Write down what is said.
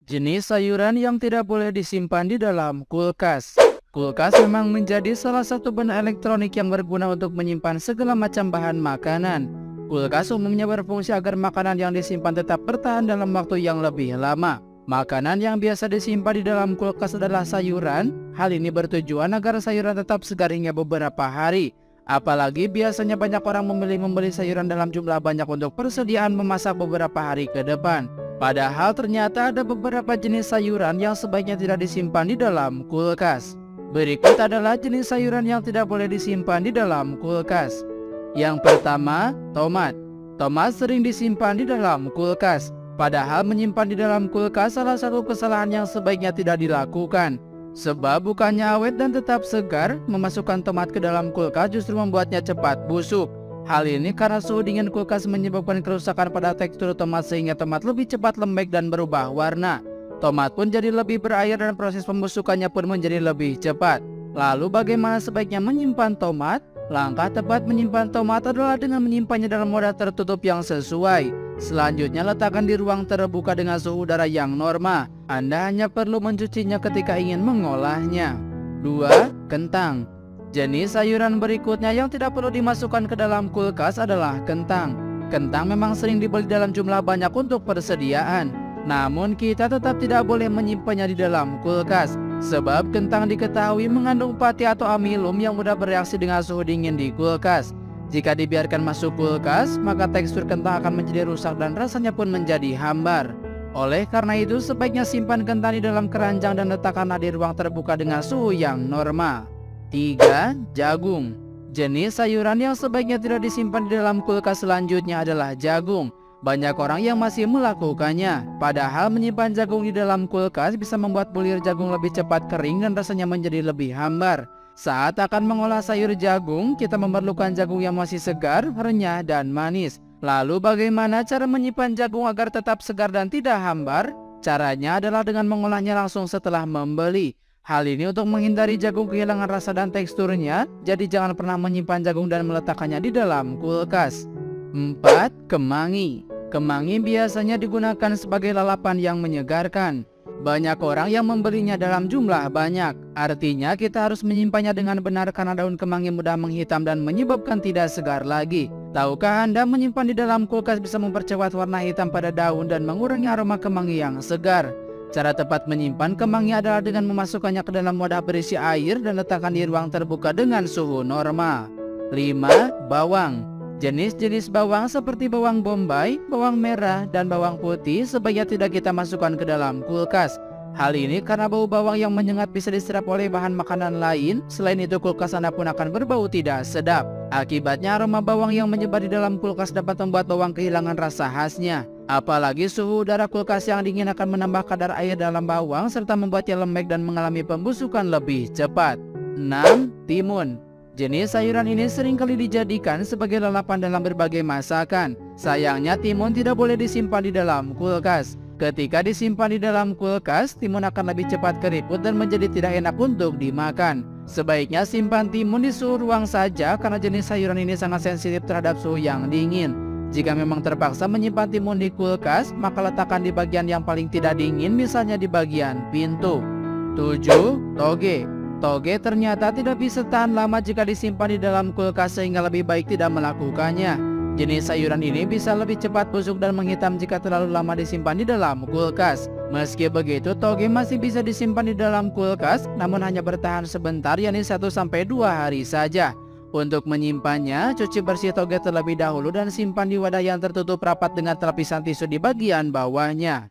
Jenis sayuran yang tidak boleh disimpan di dalam kulkas. Kulkas memang menjadi salah satu benda elektronik yang berguna untuk menyimpan segala macam bahan makanan. Kulkas umumnya berfungsi agar makanan yang disimpan tetap bertahan dalam waktu yang lebih lama. Makanan yang biasa disimpan di dalam kulkas adalah sayuran. Hal ini bertujuan agar sayuran tetap segar hingga beberapa hari. Apalagi biasanya banyak orang memilih membeli sayuran dalam jumlah banyak untuk persediaan memasak beberapa hari ke depan. Padahal ternyata ada beberapa jenis sayuran yang sebaiknya tidak disimpan di dalam kulkas. Berikut adalah jenis sayuran yang tidak boleh disimpan di dalam kulkas. Yang pertama, tomat. Tomat sering disimpan di dalam kulkas. Padahal menyimpan di dalam kulkas salah satu kesalahan yang sebaiknya tidak dilakukan. Sebab bukannya awet dan tetap segar, memasukkan tomat ke dalam kulkas justru membuatnya cepat busuk. Hal ini karena suhu dingin kulkas menyebabkan kerusakan pada tekstur tomat sehingga tomat lebih cepat lembek dan berubah warna. Tomat pun jadi lebih berair dan proses pembusukannya pun menjadi lebih cepat. Lalu bagaimana sebaiknya menyimpan tomat? Langkah tepat menyimpan tomat adalah dengan menyimpannya dalam wadah tertutup yang sesuai. Selanjutnya letakkan di ruang terbuka dengan suhu udara yang normal. Anda hanya perlu mencucinya ketika ingin mengolahnya. 2. Kentang. Jenis sayuran berikutnya yang tidak perlu dimasukkan ke dalam kulkas adalah kentang. Kentang memang sering dibeli dalam jumlah banyak untuk persediaan. Namun kita tetap tidak boleh menyimpannya di dalam kulkas. Sebab kentang diketahui mengandung pati atau amilum yang mudah bereaksi dengan suhu dingin di kulkas. Jika dibiarkan masuk kulkas, maka tekstur kentang akan menjadi rusak dan rasanya pun menjadi hambar. Oleh karena itu, sebaiknya simpan kentang di dalam keranjang dan letakkanlah di ruang terbuka dengan suhu yang normal. 3. Jagung. Jenis sayuran yang sebaiknya tidak disimpan di dalam kulkas selanjutnya adalah jagung. Banyak orang yang masih melakukannya. Padahal menyimpan jagung di dalam kulkas bisa membuat bulir jagung lebih cepat kering dan rasanya menjadi lebih hambar. Saat akan mengolah sayur jagung, kita memerlukan jagung yang masih segar, renyah, dan manis. Lalu bagaimana cara menyimpan jagung agar tetap segar dan tidak hambar? Caranya adalah dengan mengolahnya langsung setelah membeli. Hal ini untuk menghindari jagung kehilangan rasa dan teksturnya, jadi jangan pernah menyimpan jagung dan meletakkannya di dalam kulkas. 4. Kemangi. Kemangi biasanya digunakan sebagai lalapan yang menyegarkan. Banyak orang yang membelinya dalam jumlah banyak. Artinya kita harus menyimpannya dengan benar karena daun kemangi mudah menghitam dan menyebabkan tidak segar lagi. Tahukah Anda menyimpan di dalam kulkas bisa mempercepat warna hitam pada daun dan mengurangi aroma kemangi yang segar. Cara tepat menyimpan kemangi adalah dengan memasukkannya ke dalam wadah berisi air dan letakkan di ruang terbuka dengan suhu normal. 5. Bawang. Jenis-jenis bawang seperti bawang bombay, bawang merah, dan bawang putih sebaiknya tidak kita masukkan ke dalam kulkas. Hal ini karena bau bawang yang menyengat bisa diserap oleh bahan makanan lain. Selain itu kulkas Anda pun akan berbau tidak sedap. Akibatnya aroma bawang yang menyebar di dalam kulkas dapat membuat bawang kehilangan rasa khasnya. Apalagi suhu udara kulkas yang dingin akan menambah kadar air dalam bawang serta membuatnya lembek dan mengalami pembusukan lebih cepat. 6. Timun. Jenis sayuran ini seringkali dijadikan sebagai lalapan dalam berbagai masakan. Sayangnya timun tidak boleh disimpan di dalam kulkas. Ketika disimpan di dalam kulkas, timun akan lebih cepat keriput dan menjadi tidak enak untuk dimakan. Sebaiknya simpan timun di suhu ruang saja karena jenis sayuran ini sangat sensitif terhadap suhu yang dingin. Jika memang terpaksa menyimpan timun di kulkas, maka letakkan di bagian yang paling tidak dingin, misalnya di bagian pintu. 7. Toge. Toge ternyata tidak bisa tahan lama jika disimpan di dalam kulkas sehingga lebih baik tidak melakukannya. Jenis sayuran ini bisa lebih cepat busuk dan menghitam jika terlalu lama disimpan di dalam kulkas. Meski begitu, toge masih bisa disimpan di dalam kulkas, namun hanya bertahan sebentar, yakni 1-2 hari saja. Untuk menyimpannya, cuci bersih toge terlebih dahulu dan simpan di wadah yang tertutup rapat dengan lapisan tisu di bagian bawahnya.